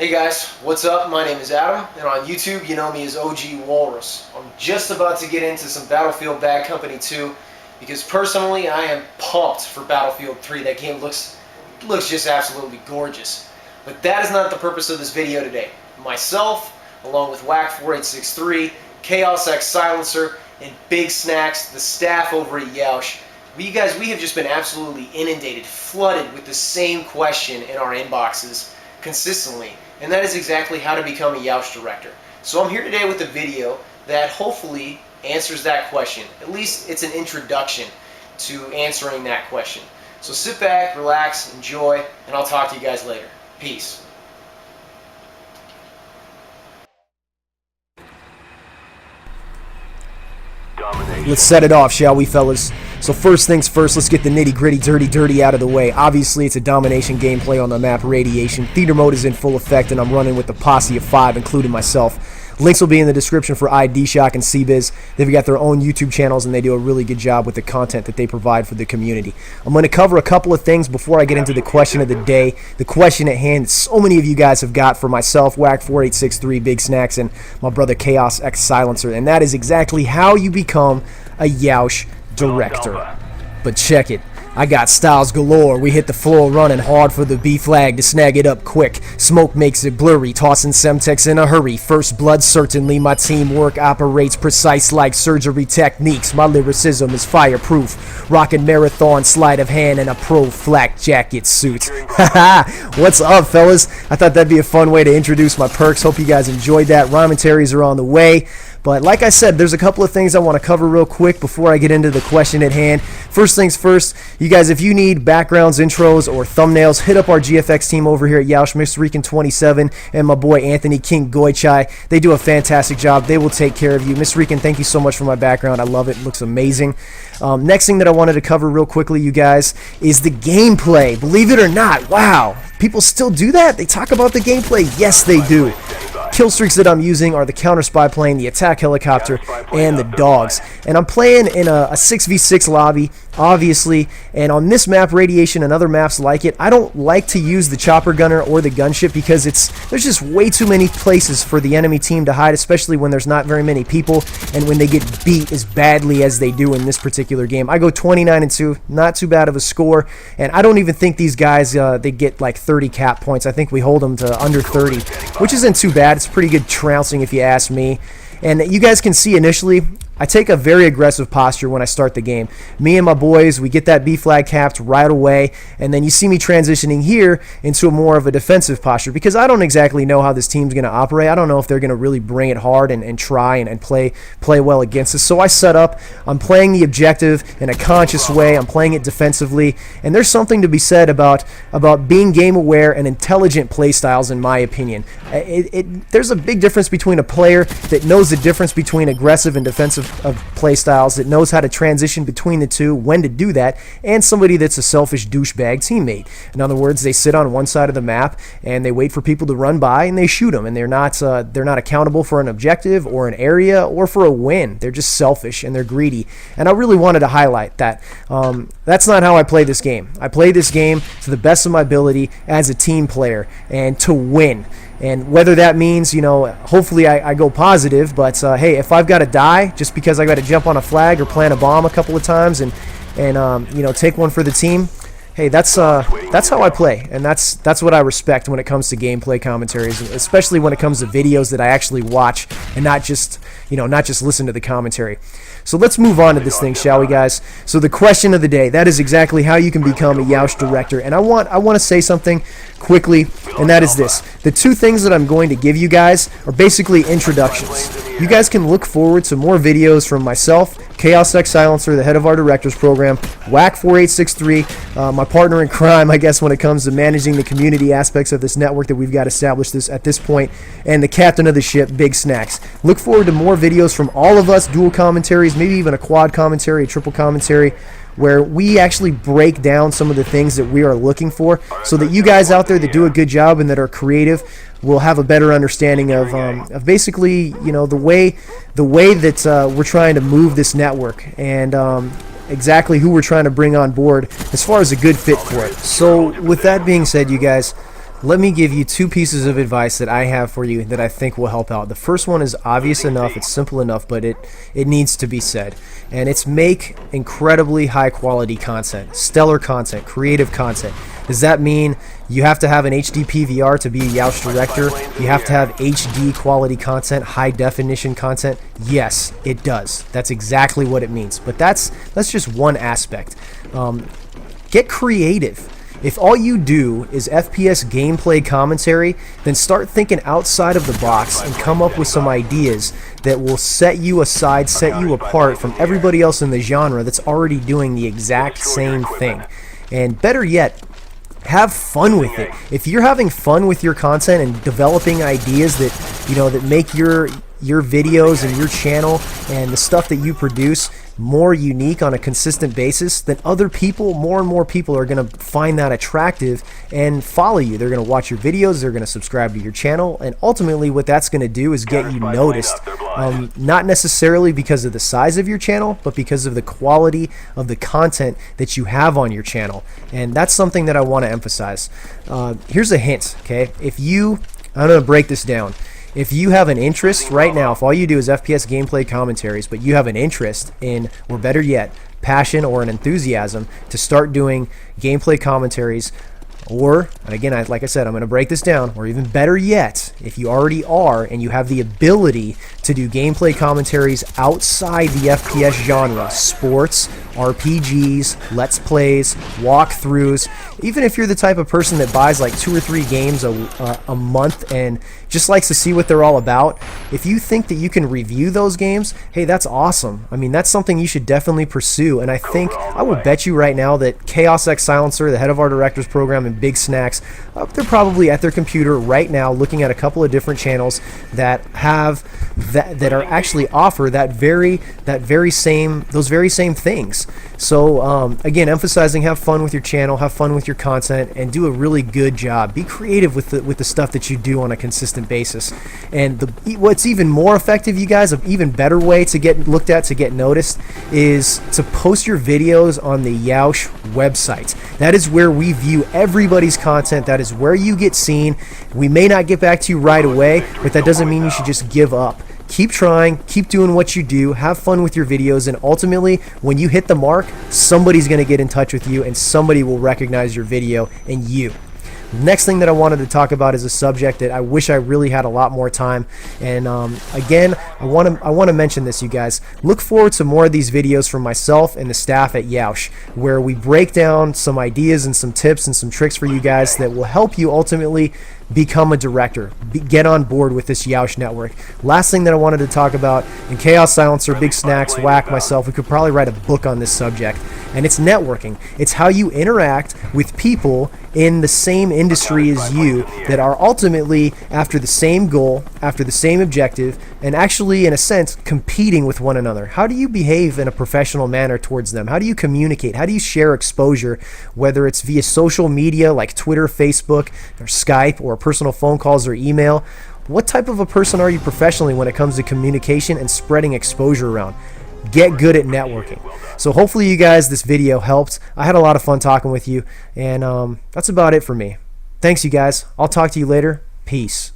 Hey guys, what's up? My name is Adam, and on YouTube you know me as Ogwalrus. I'm just about to get into some Battlefield Bad Company 2 because personally I am pumped for Battlefield 3. That game looks just absolutely gorgeous. But that is not the purpose of this video today. Myself, along with Yeousch, Chaos X Silencer, and Big Snacks, the staff over at Yeousch, we have just been absolutely inundated, flooded with the same question in our inboxes consistently, and that is exactly how to become a Yeousch director. So I'm here today with a video that hopefully answers that question. At least it's an introduction to answering that question. So sit back, relax, enjoy, and I'll talk to you guys later. Peace. Let's set it off, shall we, fellas? So first things first, let's get the nitty-gritty, dirty out of the way. Obviously, it's a domination gameplay on the map Radiation. Theater mode is in full effect, and I'm running with a posse of 5, including myself. Links will be in the description for ID Shock and CBiz. They've got their own YouTube channels, and they do a really good job with the content that they provide for the community. I'm going to cover a couple of things before I get into the question of the day. The question at hand that so many of you guys have got for myself, Wack4863, Big Snacks, and my brother Chaos X Silencer, and that is exactly how you become a Yeousch director. But check it. I got styles galore. We hit the floor running hard for the B flag to snag it up quick. Smoke makes it blurry, tossing Semtex in a hurry. First blood, certainly my teamwork operates precise like surgery techniques. My lyricism is fireproof. Rockin' marathon sleight of hand and a pro flak jacket suit. Haha, what's up, fellas? I thought that'd be a fun way to introduce my perks. Hope you guys enjoyed that. Rhymetaries are on the way. But like I said, there's a couple of things I want to cover real quick before I get into the question at hand. First things first, you guys, if you need backgrounds, intros, or thumbnails, hit up our GFX team over here at Yeousch, Mr.Rican27, and my boy Anthony King Goichai. They do a fantastic job. They will take care of you. Mr. Rican, thank you so much for my background. I love it. It looks amazing. Next thing that I wanted to cover real quickly, you guys, is the gameplay. Believe it or not, wow, people still do that? They talk about the gameplay? Yes, they do. Kill streaks that I'm using are the counter spy plane, the attack helicopter, and the dogs. And I'm playing in a 6v6 lobby, obviously, and on this map, Radiation, and other maps like it, I don't like to use the chopper gunner or the gunship because there's just way too many places for the enemy team to hide, especially when there's not very many people and when they get beat as badly as they do in this particular game. I go 29-2, not too bad of a score, and I don't even think these guys, they get like 30 cap points. I think we hold them to under 30, which isn't too bad. It's pretty good trouncing if you ask me. And you guys can see initially, I take a very aggressive posture when I start the game. Me and my boys, we get that B flag capped right away, and then you see me transitioning here into a more of a defensive posture because I don't exactly know how this team's going to operate. I don't know if they're going to really bring it hard and try and play well against us. So I set up, I'm playing the objective in a conscious way, I'm playing it defensively, and there's something to be said about being game aware and intelligent play styles in my opinion. There's a big difference between a player that knows the difference between aggressive and defensive of play styles, that knows how to transition between the two, when to do that, and somebody that's a selfish douchebag teammate. In other words, they sit on one side of the map and they wait for people to run by and they shoot them, and they're not accountable for an objective or an area or for a win. They're just selfish and they're greedy, and I really wanted to highlight that. That's not how I play this game. I play this game to the best of my ability as a team player and to win. And whether that means, you know, hopefully I go positive, but hey, if I've got to die just because I got to jump on a flag or plant a bomb a couple of times and you know, take one for the team, hey, that's how I play, and that's what I respect when it comes to gameplay commentaries, especially when it comes to videos that I actually watch and not just listen to the commentary. So let's move on to this thing, shall we, guys? So the question of the day, that is exactly how you can become a Yeousch director, and I want to say something quickly, and that is this. The two things that I'm going to give you guys are basically introductions. You guys can look forward to more videos from myself, Chaos X Silencer, the head of our directors program, Wack4863, my partner in crime, I guess, when it comes to managing the community aspects of this network that we've got established at this point, and the captain of the ship, Big Snacks. Look forward to more videos from all of us, dual commentaries, maybe even a quad commentary, a triple commentary, where we actually break down some of the things that we are looking for so that you guys out there that do a good job and that are creative will have a better understanding of basically, you know, the way that we're trying to move this network and exactly who we're trying to bring on board as far as a good fit for it. So with that being said, you guys, let me give you two pieces of advice that I have for you that I think will help out. The first one is obvious enough, it's simple enough, but it needs to be said. And it's make incredibly high quality content, stellar content, creative content. Does that mean you have to have an HD PVR to be a Yeousch director? You have to have HD quality content, high definition content? Yes, it does. That's exactly what it means. But that's just one aspect. Get creative. If all you do is FPS gameplay commentary, then start thinking outside of the box and come up with some ideas that will set you aside, set you apart from everybody else in the genre that's already doing the exact same thing. And better yet, have fun with it. If you're having fun with your content and developing ideas that, that make your videos and your channel and the stuff that you produce more unique on a consistent basis, then other people, more and more people are going to find that attractive and follow you. They're going to watch your videos, they're going to subscribe to your channel, and ultimately what that's going to do is get you noticed. Not necessarily because of the size of your channel, but because of the quality of the content that you have on your channel. And that's something that I want to emphasize. Here's a hint, okay? I'm going to break this down. If you have an interest right now, if all you do is FPS gameplay commentaries, but you have an interest in, or better yet, passion or an enthusiasm to start doing gameplay commentaries, or, and again, like I said, I'm going to break this down, or even better yet, if you already are and you have the ability to do gameplay commentaries outside the FPS genre, sports, RPGs, Let's Plays, walkthroughs, even if you're the type of person that buys like 2 or 3 games a month and just likes to see what they're all about, if you think that you can review those games, hey, that's awesome. I mean, that's something you should definitely pursue. And I will bet you right now that Chaos X Silencer, the head of our directors program, and Big Snacks, they're probably at their computer right now looking at a couple of different channels that have that are actually offer those very same things. So again, emphasizing, have fun with your channel, have fun with your content, and do a really good job. Be creative with the stuff that you do on a consistent basis. And what's even more effective, you guys, an even better way to get looked at, to get noticed, is to post your videos on the Yeousch website. That is where we view everybody's content. That is where you get seen. We may not get back to you right away, but that doesn't mean you should just give up. Keep trying, keep doing what you do, have fun with your videos, and ultimately, when you hit the mark, somebody's going to get in touch with you and somebody will recognize your video and you. Next thing that I wanted to talk about is a subject that I wish I really had a lot more time. And again, I want to mention this, you guys. Look forward to more of these videos from myself and the staff at Yeousch, where we break down some ideas and some tips and some tricks for you guys that will help you ultimately become a director, get on board with this Yeousch network. Last thing that I wanted to talk about, in Chaos Silencer, Big Snacks, Whack, myself, we could probably write a book on this subject, and it's networking. It's how you interact with people in the same industry as you that are ultimately after the same goal, after the same objective, and actually, in a sense, competing with one another. How do you behave in a professional manner towards them? How do you communicate? How do you share exposure, whether it's via social media like Twitter, Facebook, or Skype, or personal phone calls or email? What type of a person are you professionally when it comes to communication and spreading exposure around? Get good at networking. So hopefully you guys, this video helped. I had a lot of fun talking with you, and that's about it for me. Thanks, you guys. I'll talk to you later. Peace.